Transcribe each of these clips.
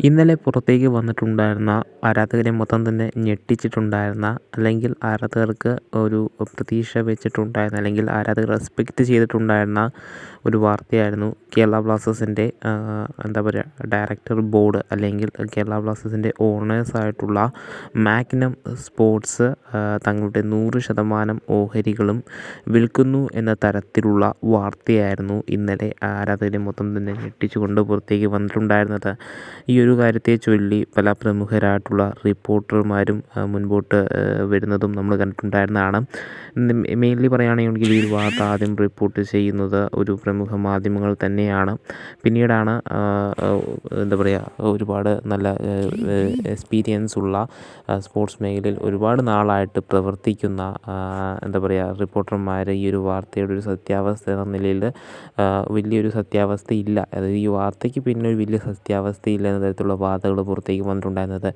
ഇന്നലെ പുറത്തേക്ക് വന്നിട്ടുണ്ടായിരുന്ന ആരാധകരെ മൊത്തം തന്നെ ഞെട്ടിച്ചിട്ടുണ്ടായിരുന്ന, അല്ലെങ്കിൽ ആരാധകർക്ക് ഒരു പ്രതീക്ഷ വെച്ചിട്ടുണ്ടായിരുന്ന, അല്ലെങ്കിൽ ആരാധകർ എക്സ്പെക്റ്റ് ചെയ്തിട്ടുണ്ടായിരുന്ന ഒരു വാർത്തയായിരുന്നു കേരള ബ്ലാസ്റ്റേഴ്സിൻ്റെ എന്താ പറയുക ഡയറക്ടർ ബോർഡ് അല്ലെങ്കിൽ കേരള ബ്ലാസ്റ്റേഴ്സിൻ്റെ ഓണേഴ്സായിട്ടുള്ള മാഗ്നം സ്പോർട്സ് തങ്ങളുടെ 100% ഓഹരികളും വിൽക്കുന്നു എന്ന തരത്തിലുള്ള വാർത്തയായിരുന്നു ഇന്നലെ ആരാധകരെ മൊത്തം തന്നെ ഞെട്ടിച്ചുകൊണ്ട് പുറത്തേക്ക് വന്നിട്ടുണ്ടായിരുന്നത്. ഈ ഒരു കാര്യത്തെ ചൊല്ലി പല പ്രമുഖരായിട്ടുള്ള റിപ്പോർട്ടർമാരും മുൻപോട്ട് വരുന്നതും നമ്മൾ കണ്ടിട്ടുണ്ടായിരുന്നതാണ്. മെയിൻലി പറയുകയാണെങ്കിൽ ഈ വാർത്ത ആദ്യം റിപ്പോർട്ട് ചെയ്യുന്നത് ഒരു പ്രമുഖ മാധ്യമങ്ങൾ തന്നെയാണ്. പിന്നീടാണ് എന്താ പറയുക ഒരുപാട് നല്ല എക്സ്പീരിയൻസ് ഉള്ള സ്പോർട്സ് മേഖലയിൽ ഒരുപാട് നാളായിട്ട് പ്രവർത്തിക്കുന്ന എന്താ പറയുക റിപ്പോർട്ടർമാർ ഈ ഒരു വാർത്തയുടെ ഒരു സത്യാവസ്ഥ എന്ന നിലയിൽ വലിയൊരു സത്യാവസ്ഥ ഇല്ല, അതായത് ഈ വാർത്തയ്ക്ക് പിന്നെ ഒരു വലിയ സത്യാവസ്ഥ ഇല്ല എന്ന തരത്തിലുള്ള വാർത്തകൾ പുറത്തേക്ക് വന്നിട്ടുണ്ടായിരുന്നത്.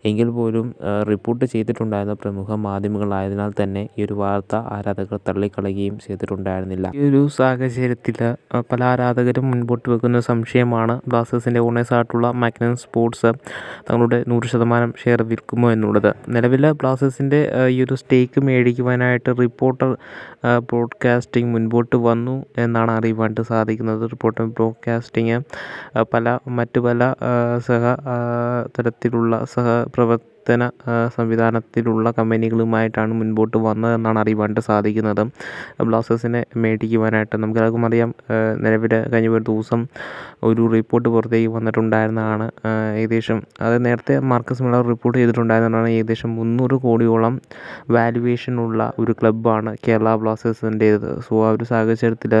എങ്കിൽ പോലും റിപ്പോർട്ട് ചെയ്തിട്ടുണ്ടായിരുന്ന പ്രമുഖ മാധ്യമങ്ങളായതിനാൽ തന്നെ ഈ ഒരു വാർത്ത ആരാധകർ തള്ളിക്കളയുകയും ചെയ്തിട്ടുണ്ടായിരുന്നില്ല. ഈ ഒരു സാഹചര്യത്തിൽ പല ആരാധകരും മുൻപോട്ട് വെക്കുന്ന സംശയമാണ് ബ്ലാസ്റ്റേഴ്സിൻ്റെ ഓണേഴ്സായിട്ടുള്ള മാഗ്നം സ്പോർട്സ് തങ്ങളുടെ 100% ഷെയർ വിൽക്കുമോ എന്നുള്ളത്. നിലവിൽ ബ്ലാസ്റ്റേഴ്സിൻ്റെ ഈ ഒരു സ്റ്റേക്ക് മേടിക്കുവാനായിട്ട് റിപ്പോർട്ടർ ബ്രോഡ്കാസ്റ്റിംഗ് മുൻപോട്ട് വന്നു എന്നാണ് അറിയുവാനായിട്ട് സാധിക്കുന്നത്. റിപ്പോർട്ടർ ബ്രോഡ്കാസ്റ്റിംഗ് മറ്റു പല തരത്തിലുള്ള സഹപ്രവർത്തന സംവിധാനത്തിലുള്ള കമ്പനികളുമായിട്ടാണ് മുൻപോട്ട് വന്നതെന്നാണ് അറിയുവാനായിട്ട് സാധിക്കുന്നത്. ബ്ലാസ്റ്റേഴ്സിനെ മേടിക്കുവാനായിട്ട് നമുക്കെല്ലാവർക്കും അറിയാം, നിലവിൽ കഴിഞ്ഞ ഒരു ദിവസം ഒരു റിപ്പോർട്ട് പുറത്തേക്ക് വന്നിട്ടുണ്ടായിരുന്നതാണ്. ഏകദേശം അത് നേരത്തെ മാർക്കസ് മില്ലർ റിപ്പോർട്ട് ചെയ്തിട്ടുണ്ടായിരുന്നതാണ്. ഏകദേശം 300 കോടിയോളം വാല്യുവേഷനുള്ള ഒരു ക്ലബ്ബാണ് കേരള ബ്ലാസ്റ്റേഴ്സിൻ്റേത്. സോ ആ ഒരു സാഹചര്യത്തിൽ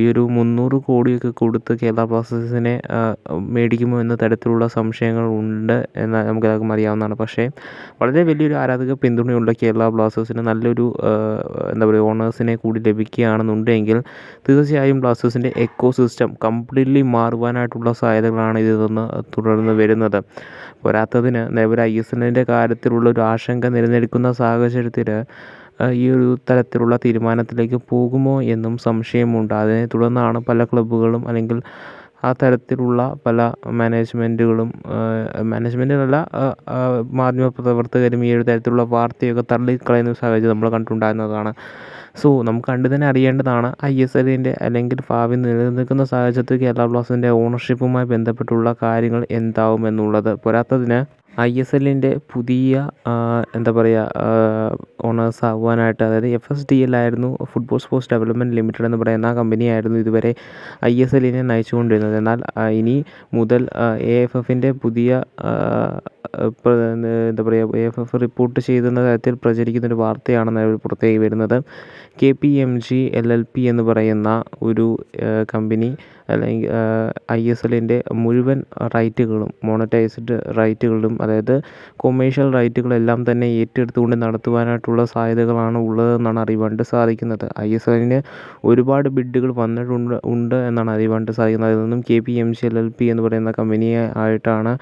ഈ ഒരു 300 കോടിയൊക്കെ കൊടുത്ത് കേരള ബ്ലാസ്റ്റേഴ്സിനെ മേടിക്കുമോ എന്ന തരത്തിലുള്ള സംശയങ്ങൾ ഉണ്ട് എന്ന് നമുക്കെല്ലാവർക്കും അറിയാവുന്നതാണ്. പക്ഷേ വളരെ വലിയൊരു ആരാധക പിന്തുണയുള്ള കേരള ബ്ലാസ്റ്റേഴ്സിന് നല്ലൊരു എന്താ പറയുക ഓണേഴ്സിനെ കൂടി ലഭിക്കുകയാണെന്നുണ്ടെങ്കിൽ തീർച്ചയായും ബ്ലാസ്റ്റേഴ്സിൻ്റെ എക്കോ സിസ്റ്റം കംപ്ലീറ്റ്ലി മാറുവാനായിട്ടുള്ള സാധ്യതകളാണ് ഇതിൽ നിന്ന് തുടർന്ന് വരുന്നത്. പോരാത്തതിന് നിലവിൽ ISLൻ്റെ കാര്യത്തിലുള്ള ഒരു ആശങ്ക നിലനിൽക്കുന്ന സാഹചര്യത്തിൽ ഈ ഒരു തരത്തിലുള്ള തീരുമാനത്തിലേക്ക് പോകുമോ എന്നും സംശയമുണ്ട്. അതിനെ തുടർന്നാണ് പല ക്ലബ്ബുകളും അല്ലെങ്കിൽ ആ തരത്തിലുള്ള പല മാനേജ്മെൻറ്റുകളല്ല മാധ്യമപ്രവർത്തകരും ഈ ഒരു തരത്തിലുള്ള വാർത്തയൊക്കെ തള്ളിക്കളയുന്ന സാഹചര്യം നമ്മൾ കണ്ടിട്ടുണ്ടായിരുന്നതാണ്. സോ നമുക്ക് കണ്ടു തന്നെ അറിയേണ്ടതാണ് ISLൻ്റെ അല്ലെങ്കിൽ ഭാവി നിലനിൽക്കുന്ന സാഹചര്യത്തിൽ കേരള ബ്ലാസ്റ്റേഴ്സിൻ്റെ ഓണർഷിപ്പുമായി ബന്ധപ്പെട്ടുള്ള കാര്യങ്ങൾ എന്താവും എന്നുള്ളത്. പോരാത്തതിന് ISLൻ്റെ പുതിയ എന്താ പറയുക ഓണേഴ്സ് ആകുവാനായിട്ട്, അതായത് FSDL ആയിരുന്നു, ഫുട്ബോൾ സ്പോർട്സ് ഡെവലപ്മെൻറ്റ് ലിമിറ്റഡ് എന്ന് പറയുന്ന ആ കമ്പനിയായിരുന്നു ഇതുവരെ ISLനെ നയിച്ചുകൊണ്ടിരുന്നത്. എന്നാൽ ഇനി മുതൽ AFFൻ്റെ പുതിയ എന്താ പറയുക AFF റിപ്പോർട്ട് ചെയ്യുന്ന തരത്തിൽ പ്രചരിക്കുന്നൊരു വാർത്തയാണ് നിലവിൽ പുറത്തേക്ക് വരുന്നത്. KPMG LLP എന്ന് പറയുന്ന ഒരു കമ്പനി അല്ലെങ്കിൽ ISLൻ്റെ മുഴുവൻ റൈറ്റുകളും മോണറ്റൈസ്ഡ് റൈറ്റുകളും, അതായത് കൊമേഴ്ഷ്യൽ റൈറ്റുകളെല്ലാം തന്നെ ഏറ്റെടുത്തുകൊണ്ട് നടത്തുവാനായിട്ടുള്ള സാധ്യതകളാണ് ഉള്ളതെന്നാണ് അറിയുവാനായിട്ട് സാധിക്കുന്നത്. ISLന് ഒരുപാട് ബിഡുകൾ വന്നിട്ടുണ്ട് എന്നാണ് അറിയുവാനായിട്ട് സാധിക്കുന്നത്. അതിൽ നിന്നും KPMG LLP എന്ന് പറയുന്ന കമ്പനിയെ ആയിട്ടാണ്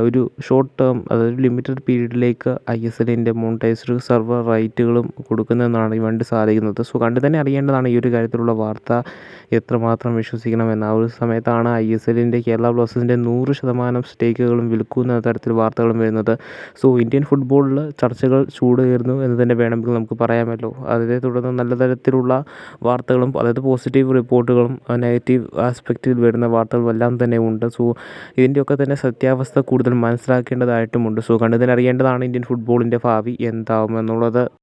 ഒരു ഷോർട്ട് ടേം, അതായത് ലിമിറ്റഡ് പീരീഡിലേക്ക് ISLൻ്റെ മോണിറ്റൈസ്ഡ് സെർവർ റൈറ്റുകളും കൊടുക്കുന്നതെന്നാണ് അറിയുവാനായിട്ട് സാധിക്കുന്നത്. സോ കണ്ടു തന്നെ അറിയേണ്ടതാണ് ഈ ഒരു കാര്യത്തിലുള്ള വാർത്ത എത്രമാത്രം വിശ്വസിക്കണമെന്ന്. ആ ഒരു സമയത്താണ് ISLൻ്റെ കേരള ബ്ലാസ്റ്റേഴ്സിൻ്റെ 100% സ്റ്റേക്കുകളും വിൽക്കുന്ന തരത്തിൽ വാർത്തകളും വരുന്നത്. സോ ഇന്ത്യൻ ഫുട്ബോളിൽ ചർച്ചകൾ ചൂടേറുന്നു എന്ന് തന്നെ വേണമെങ്കിൽ നമുക്ക് പറയാമല്ലോ. അതിനെ തുടർന്ന് നല്ല തരത്തിലുള്ള വാർത്തകളും, അതായത് പോസിറ്റീവ് റിപ്പോർട്ടുകളും നെഗറ്റീവ് ആസ്പെക്റ്റിൽ വരുന്ന വാർത്തകളും എല്ലാം തന്നെ ഉണ്ട്. സോ ഇതിൻ്റെയൊക്കെ തന്നെ സത്യാവസ്ഥ കൂടുതൽ മനസ്സിലാക്കേണ്ടതായിട്ടുമുണ്ട്. സോ കണ്ടു തന്നെ അറിയേണ്ടതാണ് ഇന്ത്യൻ ഫുട്ബോളിൻ്റെ ഭാവി എന്താവുമെന്നുള്ളത്.